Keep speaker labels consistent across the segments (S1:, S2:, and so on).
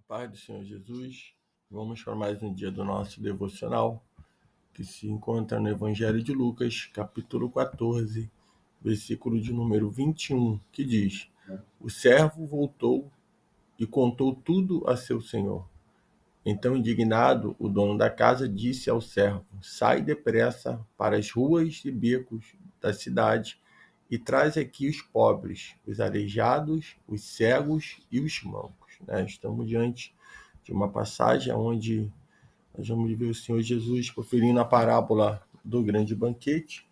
S1: Paz do Senhor Jesus, vamos para mais um dia do nosso devocional, que se encontra no Evangelho de Lucas, capítulo 14, versículo de número 21, que diz: O servo voltou e contou tudo a seu senhor. Então, indignado, o dono da casa disse ao servo: Sai depressa para as ruas e becos da cidade e traz aqui os pobres, os aleijados, os cegos e os mancos. Estamos diante de uma passagem onde nós vamos ver o Senhor Jesus proferindo a parábola do grande banquete.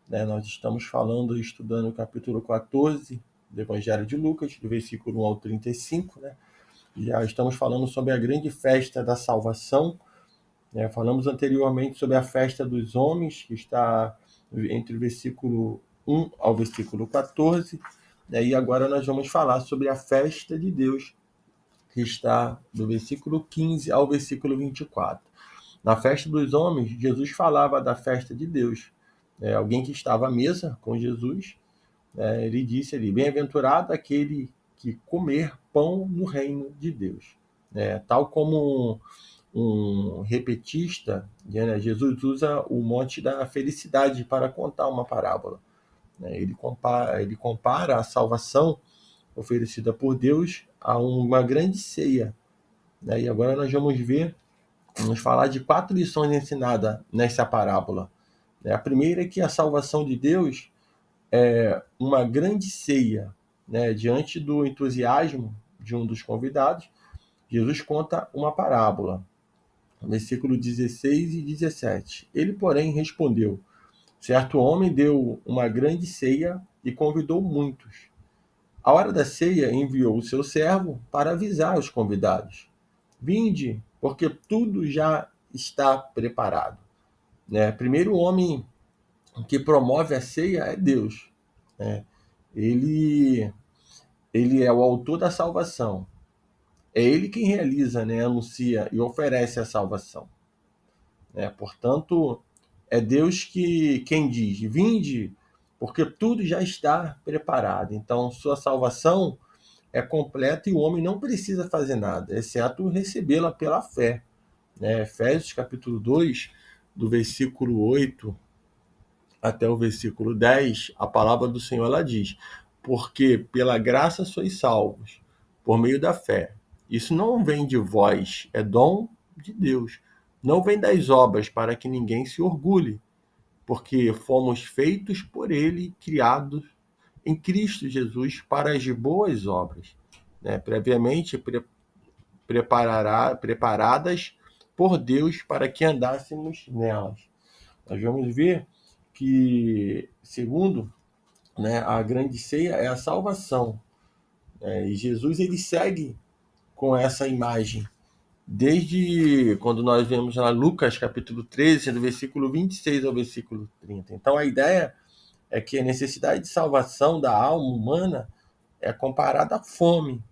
S1: Nós estamos falando, estudando o capítulo 14 do Evangelho de Lucas, do versículo 1 ao 35, Já estamos falando sobre a grande festa da salvação. Falamos anteriormente sobre a festa dos homens, que está entre o versículo 1 ao versículo 14. E agora nós vamos falar sobre a festa de Deus, que está do versículo 15 ao versículo 24. Na festa dos homens, Jesus falava da festa de Deus. Alguém que estava à mesa com Jesus, ele disse ali: Bem-aventurado aquele que comer pão no reino de Deus. Tal como um repetista, Jesus usa o monte da felicidade para contar uma parábola. Ele compara a salvação oferecida por Deus a uma grande ceia. E agora nós vamos falar de 4 lições ensinadas nessa parábola. A primeira é que a salvação de Deus é uma grande ceia. Diante do entusiasmo de um dos convidados, Jesus conta uma parábola. Versículo 16 e 17. Ele, porém, respondeu: Certo homem deu uma grande ceia e convidou muitos. À hora da ceia, enviou o seu servo para avisar os convidados: Vinde, porque tudo já está preparado. Primeiro, o homem que promove a ceia é Deus. Ele, ele é o autor da salvação. É ele quem realiza, anuncia e oferece a salvação. Portanto, é Deus quem diz: Vinde, porque tudo já está preparado. Então, sua salvação é completa e o homem não precisa fazer nada, exceto recebê-la pela fé. Efésios capítulo 2, do versículo 8 até o versículo 10, a palavra do Senhor ela diz: Porque pela graça sois salvos, por meio da fé. Isso não vem de vós, é dom de Deus. Não vem das obras, para que ninguém se orgulhe, porque fomos feitos por ele, criados em Cristo Jesus para as boas obras, previamente preparadas por Deus para que andássemos nelas. Nós vamos ver que, segundo, a grande ceia é a salvação. E Jesus ele segue com essa imagem. Desde quando nós vemos lá Lucas capítulo 13, do versículo 26 ao versículo 30. Então a ideia é que a necessidade de salvação da alma humana é comparada à fome.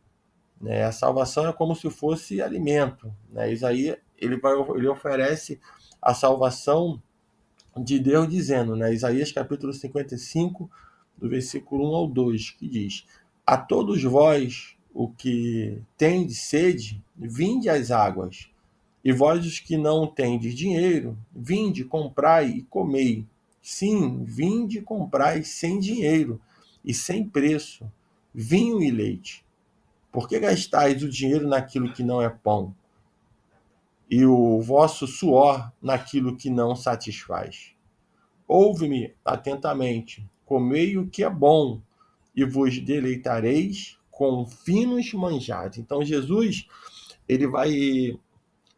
S1: A salvação é como se fosse alimento. Isaías ele oferece a salvação de Deus dizendo, Isaías capítulo 55, do versículo 1 ao 2, que diz: A todos vós, o que tendes sede, vinde às águas, e vós os que não tendes dinheiro, vinde, comprai e comei. Sim, vinde, comprai sem dinheiro e sem preço, vinho e leite. Por que gastais o dinheiro naquilo que não é pão, e o vosso suor naquilo que não satisfaz? Ouve-me atentamente, comei o que é bom, e vos deleitareis com finos manjares. Então Jesus ele vai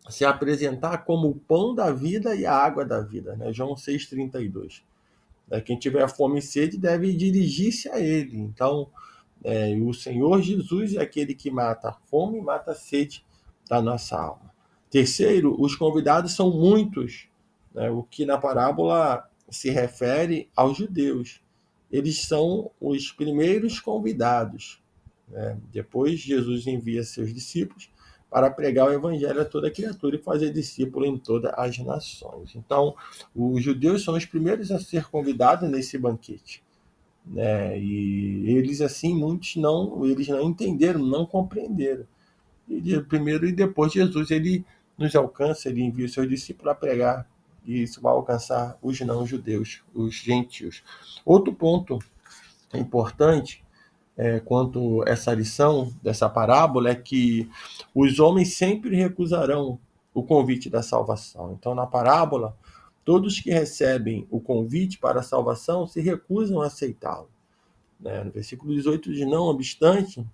S1: se apresentar como o pão da vida e a água da vida, João 6,32. Quem tiver fome e sede deve dirigir-se a ele. Então, o Senhor Jesus é aquele que mata a fome e mata a sede da nossa alma. Terceiro, os convidados são muitos, o que na parábola se refere aos judeus. Eles são os primeiros convidados. Depois, Jesus envia seus discípulos para pregar o evangelho a toda criatura e fazer discípulo em todas as nações. Então, os judeus são os primeiros a ser convidados nesse banquete. E eles, assim, muitos eles não entenderam, não compreenderam. E primeiro e depois Jesus ele nos alcança, ele envia os seus discípulos a pregar, e isso vai alcançar os não-judeus, os gentios. Outro ponto importante quanto a essa lição dessa parábola é que os homens sempre recusarão o convite da salvação. Então, na parábola, todos que recebem o convite para a salvação se recusam a aceitá-lo. No versículo 18 diz: não obstante,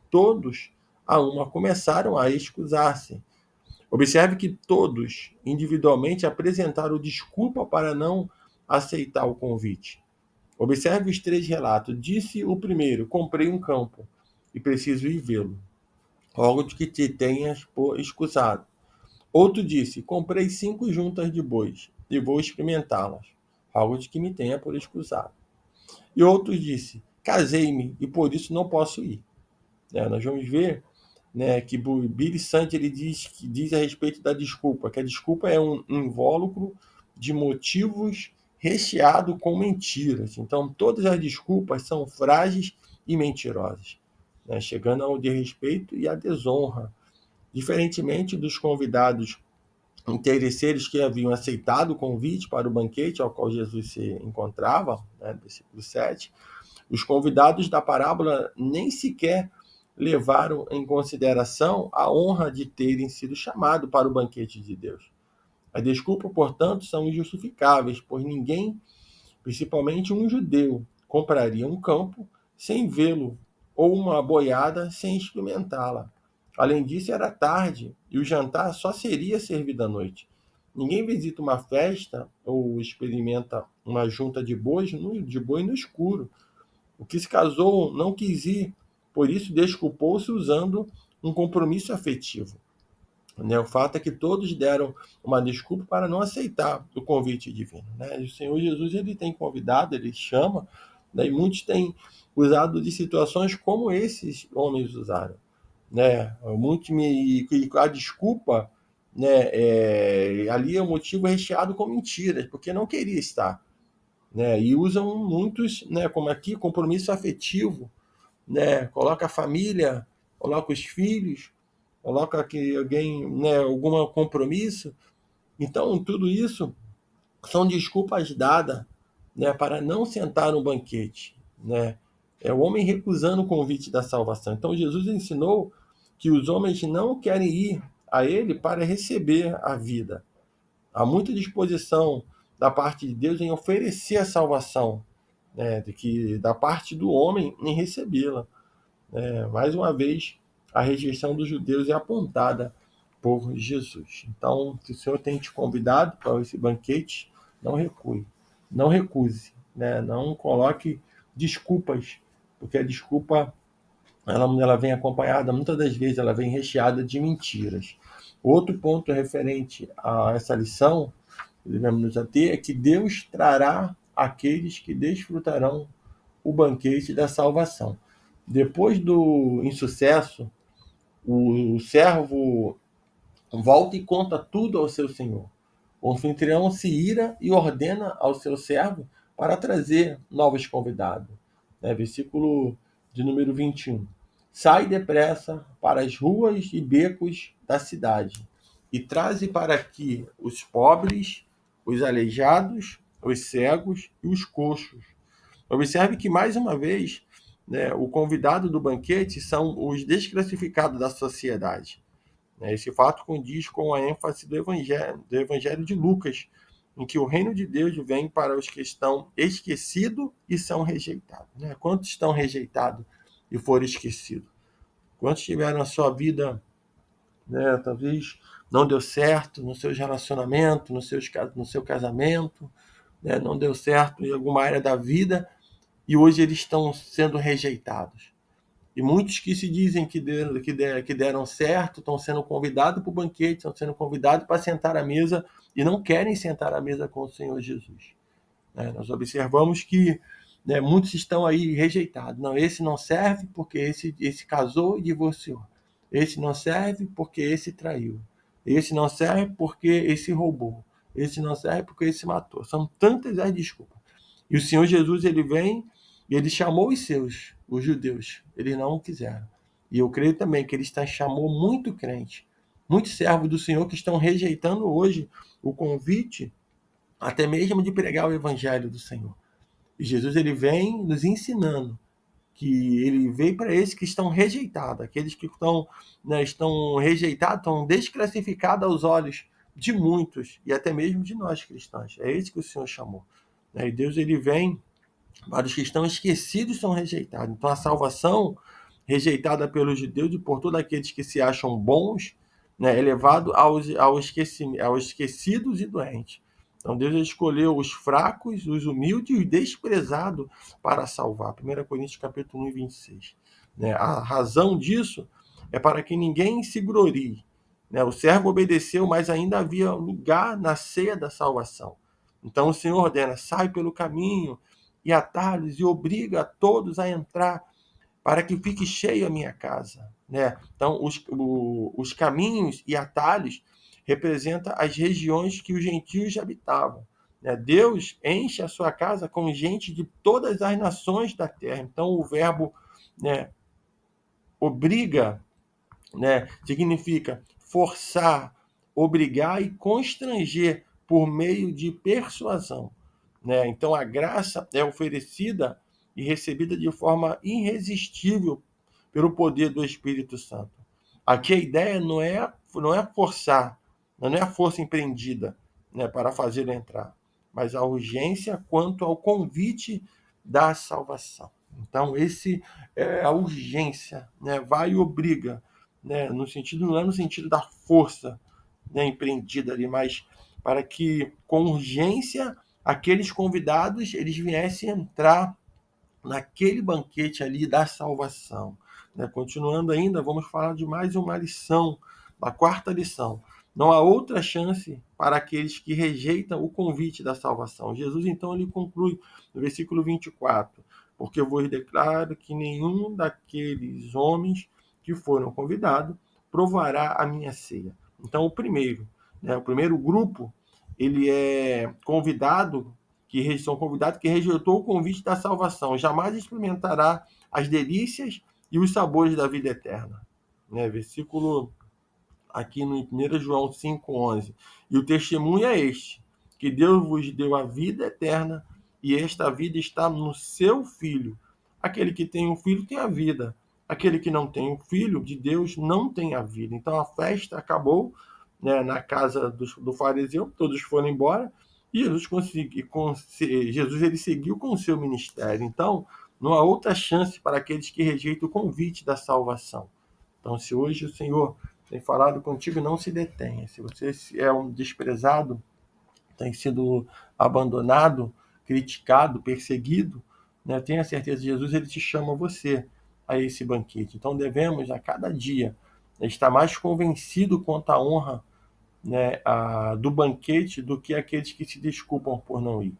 S1: todos a uma começaram a excusar-se. Observe que todos, individualmente, apresentaram desculpa para não aceitar o convite. Observe os 3 relatos. Disse o primeiro: comprei um campo e preciso ir vê-lo. Rogo de que te tenhas por escusado. Outro disse: comprei 5 juntas de bois e vou experimentá-las. Rogo de que me tenha por escusado. E outro disse: casei-me e por isso não posso ir. Nós vamos ver que Billy Sunday ele diz a respeito da desculpa, que a desculpa é um invólucro de motivos recheado com mentiras. Então, todas as desculpas são frágeis e mentirosas, chegando ao desrespeito e à desonra. Diferentemente dos convidados interesseiros que haviam aceitado o convite para o banquete ao qual Jesus se encontrava, versículo 7, os convidados da parábola nem sequer levaram em consideração a honra de terem sido chamados para o banquete de Deus. As desculpas, portanto, são injustificáveis, pois ninguém, principalmente um judeu, compraria um campo sem vê-lo ou uma boiada sem experimentá-la. Além disso, era tarde e o jantar só seria servido à noite. Ninguém visita uma festa ou experimenta uma junta de boi no escuro. O que se casou não quis ir, por isso desculpou-se usando um compromisso afetivo. O fato é que todos deram uma desculpa para não aceitar o convite divino. O Senhor Jesus ele tem convidado, ele chama, e muitos têm usado de situações como esses homens usaram. A desculpa ali é um motivo recheado com mentiras, porque não queria estar. E usam muitos, como aqui, compromisso afetivo, coloca a família, coloca os filhos, coloca aqui alguém, algum compromisso. Então, tudo isso são desculpas dadas para não sentar no banquete. É o homem recusando o convite da salvação. Então, Jesus ensinou que os homens não querem ir a ele para receber a vida. Há muita disposição da parte de Deus em oferecer a salvação, da parte do homem em recebê-la. Mais uma vez, a rejeição dos judeus é apontada por Jesus. Então, se o Senhor tem te convidado para esse banquete, não recue, não recuse, não coloque desculpas, porque a desculpa ela vem acompanhada, muitas das vezes, ela vem recheada de mentiras. Outro ponto referente a essa lição, que devemos nos ater, é que Deus trará aqueles que desfrutarão o banquete da salvação. Depois do insucesso, o servo volta e conta tudo ao seu senhor. O anfitrião se ira e ordena ao seu servo para trazer novos convidados. Versículo de número 21. Sai depressa para as ruas e becos da cidade e traze para aqui os pobres, os aleijados, os cegos e os coxos. Observe que, mais uma vez, o convidado do banquete são os desclassificados da sociedade. Esse fato condiz com a ênfase do Evangelho de Lucas, em que o reino de Deus vem para os que estão esquecidos e são rejeitados. Quantos estão rejeitados e foram esquecidos? Quantos tiveram a sua vida, talvez não deu certo no seu relacionamento, no seu casamento, não deu certo em alguma área da vida, e hoje eles estão sendo rejeitados. E muitos que se dizem que deram certo estão sendo convidados para o banquete, estão sendo convidados para sentar à mesa e não querem sentar à mesa com o Senhor Jesus. Nós observamos que muitos estão aí rejeitados. Não, esse não serve porque esse casou e divorciou. Esse não serve porque esse traiu. Esse não serve porque esse roubou. Esse não serve porque esse matou. São tantas as desculpas. E o Senhor Jesus ele vem e ele chamou os seus, os judeus. Eles não o quiseram. E eu creio também que ele chamou muito crente, muitos servos do Senhor que estão rejeitando hoje o convite, até mesmo de pregar o evangelho do Senhor. E Jesus ele vem nos ensinando que ele veio para esses que estão rejeitados, aqueles que estão, né, estão rejeitados, estão desclassificados aos olhos de muitos e até mesmo de nós cristãos. É esse que o Senhor chamou. E Deus ele vem para os que estão esquecidos, são rejeitados. Então a salvação rejeitada pelos judeus e por todos aqueles que se acham bons, né, é levado aos esquecidos e doentes. Então Deus escolheu os fracos, os humildes e os desprezados para salvar. 1 Coríntios capítulo 1 e 26. Né? A razão disso é para que ninguém se glorie. Né? O servo obedeceu, mas ainda havia lugar na ceia da salvação. Então o Senhor ordena, sai pelo caminho e atalhos e obriga a todos a entrar para que fique cheia a minha casa. Né? Então, os caminhos e atalhos representam as regiões que os gentios habitavam. Né? Deus enche a sua casa com gente de todas as nações da terra. Então, o verbo, né, obriga, né, significa forçar, obrigar e constranger por meio de persuasão. Né? Então, a graça é oferecida e recebida de forma irresistível pelo poder do Espírito Santo. Aqui a ideia não é forçar, não é a força empreendida, né, para fazer entrar, mas a urgência quanto ao convite da salvação. Então, esse é a urgência, né? Vai e obriga, né? No sentido, não é no sentido da força, né, empreendida ali, mas para que, com urgência, aqueles convidados eles viessem entrar naquele banquete ali da salvação. Né? Continuando ainda, vamos falar de mais uma lição, a quarta lição. Não há outra chance para aqueles que rejeitam o convite da salvação. Jesus, então, ele conclui no versículo 24, porque eu vos declaro que nenhum daqueles homens que foram convidados provará a minha ceia. Então, o primeiro grupo, ele é convidado são convidados que rejeitou o convite da salvação, jamais experimentará as delícias e os sabores da vida eterna. Né? Versículo aqui no 1 João 5,11. E o testemunho é este, que Deus vos deu a vida eterna, e esta vida está no seu Filho. Aquele que tem um filho tem a vida. Aquele que não tem o filho de Deus não tem a vida. Então a festa acabou, né, na casa do fariseu, todos foram embora, e Jesus ele seguiu com o seu ministério. Então, não há outra chance para aqueles que rejeitam o convite da salvação. Então, se hoje o Senhor tem falado contigo, não se detenha. Se você é um desprezado, tem sido abandonado, criticado, perseguido, né, tenha certeza que Jesus ele te chama você a esse banquete. Então, devemos, a cada dia, estar mais convencido quanto à honra, né, do banquete do que aqueles que se desculpam por não ir.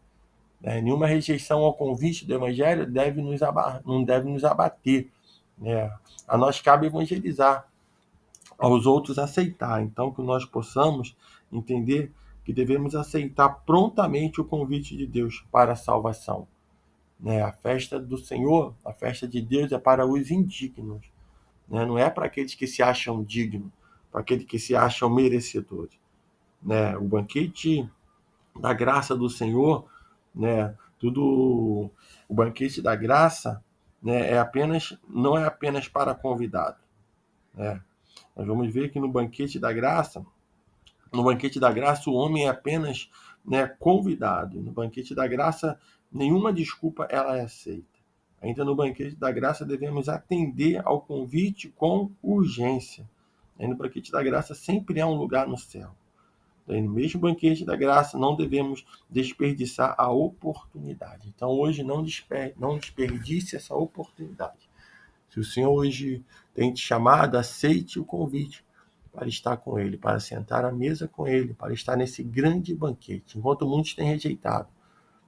S1: Nenhuma rejeição ao convite do Evangelho não deve nos abater. Né? A nós cabe evangelizar, aos outros aceitar. Então, que nós possamos entender que devemos aceitar prontamente o convite de Deus para a salvação. Né? A festa do Senhor, a festa de Deus é para os indignos. Né? Não é para aqueles que se acham dignos, para aqueles que se acham merecedores. Né? O banquete da graça do Senhor, né? O banquete da graça, né, não é apenas para convidado. Né? Nós vamos ver que no banquete da graça, o homem é apenas, né, convidado. No banquete da graça, nenhuma desculpa ela é aceita. Ainda no banquete da graça, devemos atender ao convite com urgência. E no banquete da graça sempre há um lugar no céu. E no mesmo banquete da graça, não devemos desperdiçar a oportunidade. Então, hoje, não desperdice essa oportunidade. Se o Senhor hoje tem te chamado, aceite o convite para estar com Ele, para sentar à mesa com Ele, para estar nesse grande banquete. Enquanto muitos têm rejeitado,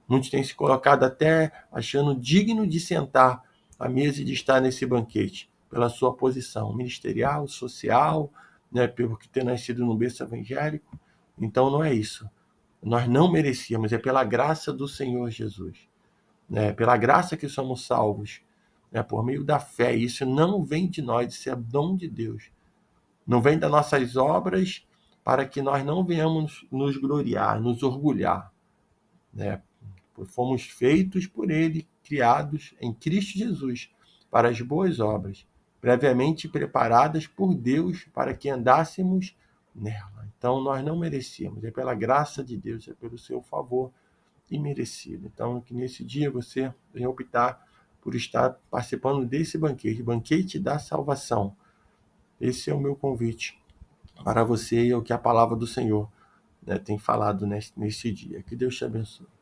S1: muitos têm se colocado até achando digno de sentar à mesa e de estar nesse banquete, pela sua posição ministerial, social, né, pelo que ter nascido no berço evangélico. Então não é isso. Nós não merecíamos, é pela graça do Senhor Jesus. Né? Pela graça que somos salvos. por meio da fé. Isso não vem de nós, isso é dom de Deus. Não vem das nossas obras, para que nós não venhamos nos gloriar, nos orgulhar, né? Pois fomos feitos por Ele, criados em Cristo Jesus, para as boas obras, previamente preparadas por Deus para que andássemos nela. Então, nós não merecíamos, é pela graça de Deus, é pelo seu favor imerecido. Então, que nesse dia você venha optar por estar participando desse banquete da salvação. Esse é o meu convite para você e é o que a palavra do Senhor, né, tem falado nesse dia. Que Deus te abençoe.